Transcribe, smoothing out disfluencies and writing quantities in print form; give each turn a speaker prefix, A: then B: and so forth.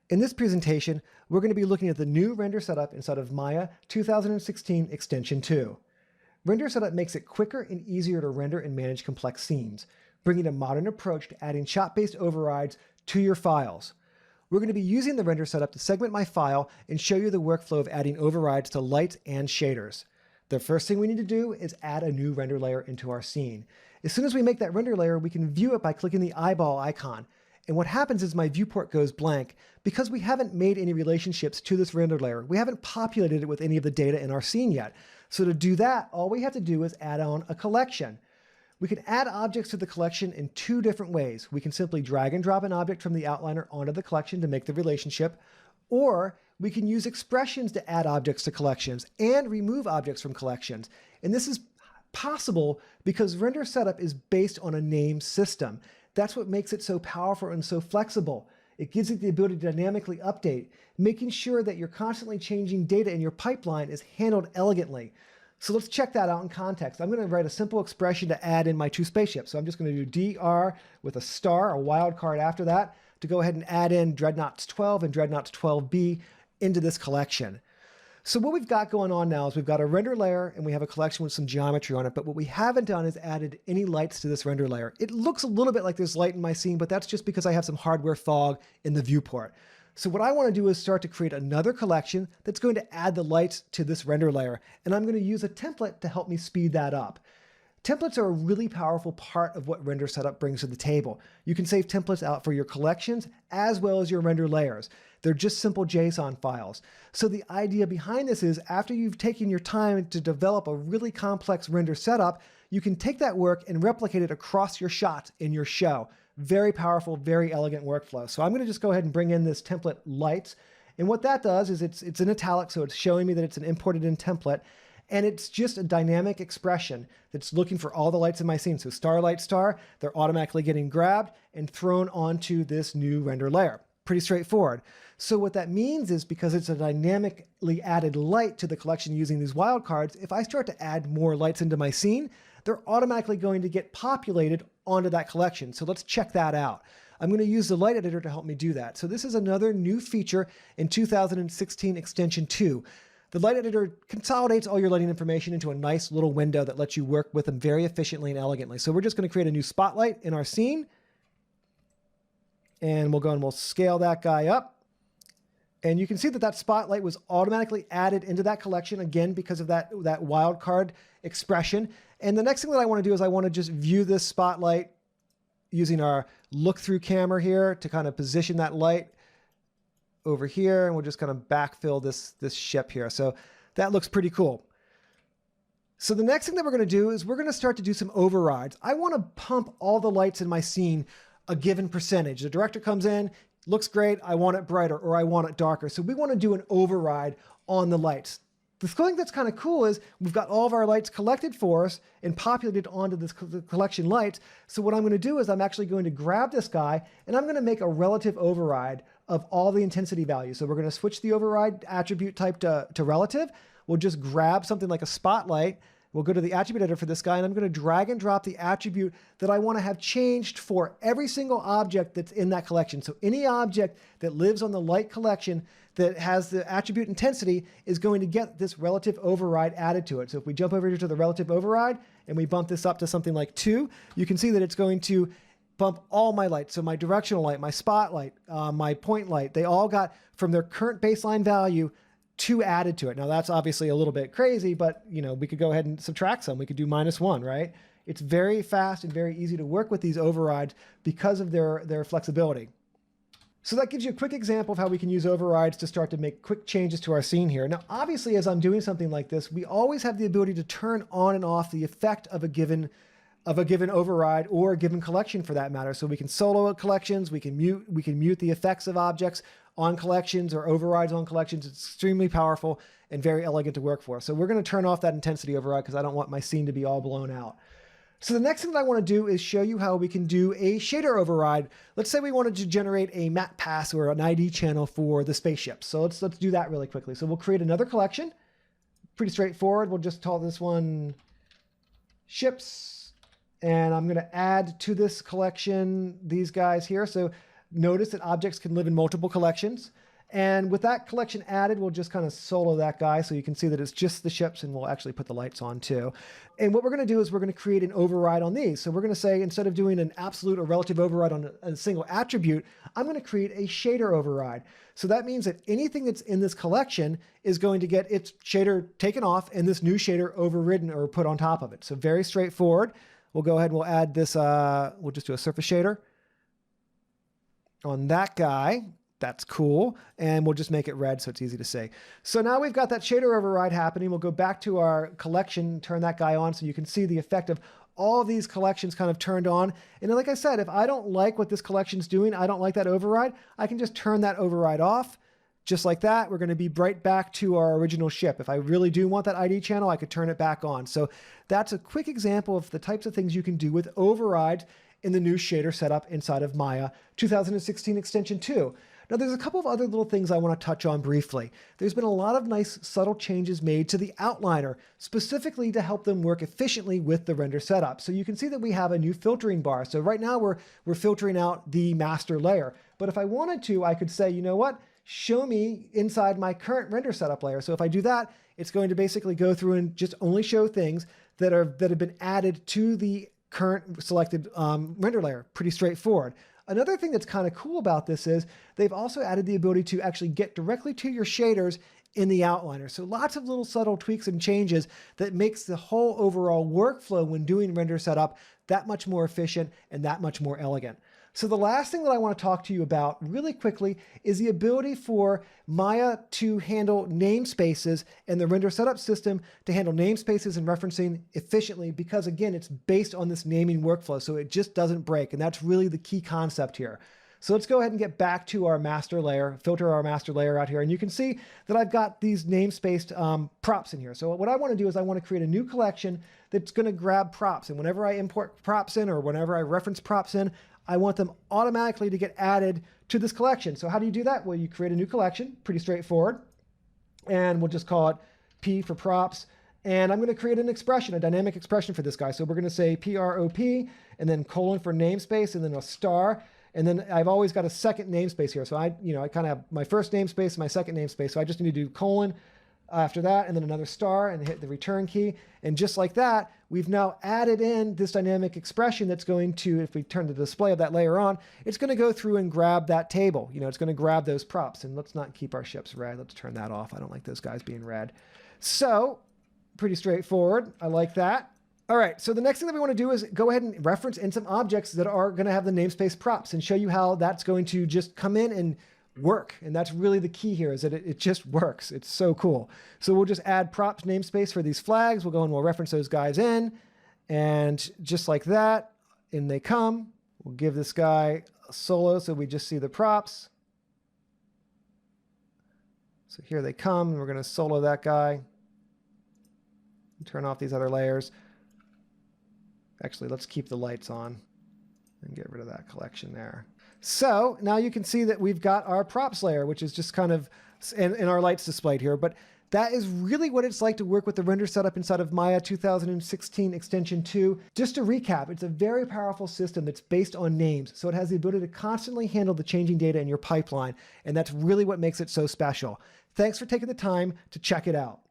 A: In this presentation, we're going to be looking at the new render setup inside of Maya 2016 Extension 2. Render setup makes it quicker and easier to render and manage complex scenes, bringing a modern approach to adding shot-based overrides to your files. We're going to be using the render setup to segment my file and show you the workflow of adding overrides to lights and shaders. The first thing we need to do is add a new render layer into our scene. As soon as we make that render layer, we can view it by clicking the eyeball icon. And what happens is my viewport goes blank because we haven't made any relationships to this render layer. We haven't populated it with any of the data in our scene yet. So to do that, all we have to do is add on a collection. We can add objects to the collection in two different ways. We can simply drag and drop an object from the outliner onto the collection to make the relationship, or we can use expressions to add objects to collections and remove objects from collections. And this is possible because render setup is based on a name system. That's what makes it so powerful and so flexible. It gives it the ability to dynamically update, making sure that you're constantly changing data in your pipeline is handled elegantly. So let's check that out in context. I'm going to write a simple expression to add in my two spaceships. So I'm just going to do dr with a star, a wildcard after that, to go ahead and add in Dreadnoughts 12 and Dreadnoughts 12B into this collection. So what we've got going on now is we've got a render layer and we have a collection with some geometry on it, but what we haven't done is added any lights to this render layer. It looks a little bit like there's light in my scene, but that's just because I have some hardware fog in the viewport. So what I want to do is start to create another collection that's going to add the lights to this render layer, and I'm going to use a template to help me speed that up. Templates are a really powerful part of what render setup brings to the table. You can save templates out for your collections as well as your render layers. They're just simple JSON files. So the idea behind this is after you've taken your time to develop a really complex render setup, you can take that work and replicate it across your shot in your show. Very powerful, very elegant workflow. So I'm going to just go ahead and bring in this template lights. And what that does is it's in italic, so it's showing me that it's an imported in template. And it's just a dynamic expression that's looking for all the lights in my scene. So starlight star, they're automatically getting grabbed and thrown onto this new render layer. Pretty straightforward. So what that means is because it's a dynamically added light to the collection using these wildcards, if I start to add more lights into my scene, they're automatically going to get populated onto that collection. So let's check that out. I'm going to use the light editor to help me do that. So this is another new feature in 2016 Extension 2. The light editor consolidates all your lighting information into a nice little window that lets you work with them very efficiently and elegantly. So we're just going to create a new spotlight in our scene. And we'll go and we'll scale that guy up. And you can see that that spotlight was automatically added into that collection, again, because of that wildcard expression. And the next thing that I want to do is I want to just view this spotlight using our look-through camera here to kind of position that light over here. And we'll just kind of backfill this ship here. So that looks pretty cool. So the next thing that we're going to do is we're going to start to do some overrides. I want to pump all the lights in my scene a given percentage. The director comes in, looks great, I want it brighter or I want it darker. So we want to do an override on the lights. The thing that's kind of cool is we've got all of our lights collected for us and populated onto this collection lights. So what I'm going to do is I'm actually going to grab this guy and I'm going to make a relative override of all the intensity values. So we're going to switch the override attribute type to relative. We'll just grab something like a spotlight. We'll go to the attribute editor for this guy, and I'm going to drag and drop the attribute that I want to have changed for every single object that's in that collection. So any object that lives on the light collection that has the attribute intensity is going to get this relative override added to it. So if we jump over here to the relative override and we bump this up to something like 2, you can see that it's going to bump all my lights. So my directional light, my spotlight, my point light, they all got from their current baseline value 2 added to it. Now that's obviously a little bit crazy, but you know, we could go ahead and subtract some. We could do -1, right? It's very fast and very easy to work with these overrides because of their flexibility. So that gives you a quick example of how we can use overrides to start to make quick changes to our scene here. Now, obviously, as I'm doing something like this, we always have the ability to turn on and off the effect of a given override or a given collection for that matter. So we can solo collections, we can mute the effects of objects on collections or overrides on collections. It's extremely powerful and very elegant to work for. So we're going to turn off that intensity override because I don't want my scene to be all blown out. So the next thing that I want to do is show you how we can do a shader override. Let's say we wanted to generate a map pass or an ID channel for the spaceship. So let's do that really quickly. So we'll create another collection. Pretty straightforward. We'll just call this one ships. And I'm going to add to this collection these guys here. So Notice that objects can live in multiple collections. And with that collection added, we'll just kind of solo that guy so you can see that it's just the ships, and we'll actually put the lights on too. And what we're going to do is we're going to create an override on these. So we're going to say, instead of doing an absolute or relative override on a single attribute, I'm going to create a shader override. So that means that anything that's in this collection is going to get its shader taken off and this new shader overridden or put on top of it. So very straightforward. We'll go ahead and we'll add this, we'll just do a surface shader on that guy. That's cool. And we'll just make it red so it's easy to see. So now we've got that shader override happening. We'll go back to our collection, turn that guy on so you can see the effect of all of these collections kind of turned on. And like I said, if I don't like what this collection's doing, I don't like that override, I can just turn that override off. Just like that, we're going to be right back to our original ship. If I really do want that ID channel, I could turn it back on. So that's a quick example of the types of things you can do with overrides in the new shader setup inside of Maya 2016 Extension 2. Now, there's a couple of other little things I want to touch on briefly. There's been a lot of nice subtle changes made to the outliner, specifically to help them work efficiently with the render setup. So you can see that we have a new filtering bar. So right now we're filtering out the master layer. But if I wanted to, I could say, you know what? Show me inside my current render setup layer. So if I do that, it's going to basically go through and just only show things that have been added to the current selected render layer. Pretty straightforward. Another thing that's kind of cool about this is they've also added the ability to actually get directly to your shaders in the outliner. So lots of little subtle tweaks and changes that makes the whole overall workflow when doing render setup that much more efficient and that much more elegant. So the last thing that I want to talk to you about really quickly is the ability for Maya to handle namespaces and the render setup system to handle namespaces and referencing efficiently, because again, it's based on this naming workflow, so it just doesn't break. And that's really the key concept here. So let's go ahead and get back to our master layer, filter our master layer out here. And you can see that I've got these namespaced props in here. So what I want to do is I want to create a new collection that's going to grab props. And whenever I import props in or whenever I reference props in, I want them automatically to get added to this collection. So how do you do that? Well, you create a new collection, pretty straightforward. And we'll just call it P for props. And I'm going to create an expression, a dynamic expression for this guy. So we're going to say PROP and then colon for namespace and then a star. And then I've always got a second namespace here. So I kind of have my first namespace and my second namespace. So I just need to do colon after that, and then another star and hit the return key. And just like that, we've now added in this dynamic expression that's going to, if we turn the display of that layer on, it's going to go through and grab that table. It's going to grab those props. And let's not keep our ships red. Let's turn that off. I don't like those guys being red. So pretty straightforward. I like that. All right, so the next thing that we want to do is go ahead and reference in some objects that are going to have the namespace props and show you how that's going to just come in and work. And that's really the key here, is that it just works. It's so cool. So we'll just add props namespace for these flags. We'll go and we'll reference those guys in, and just like that, in they come. We'll give this guy a solo so we just see the props. So here they come, and we're going to solo that guy. Turn off these other layers. Actually, let's keep the lights on and get rid of that collection there. So now you can see that we've got our props layer, which is just kind of, and our lights displayed here. But that is really what it's like to work with the render setup inside of Maya 2016 Extension 2. Just to recap, it's a very powerful system that's based on names. So it has the ability to constantly handle the changing data in your pipeline. And that's really what makes it so special. Thanks for taking the time to check it out.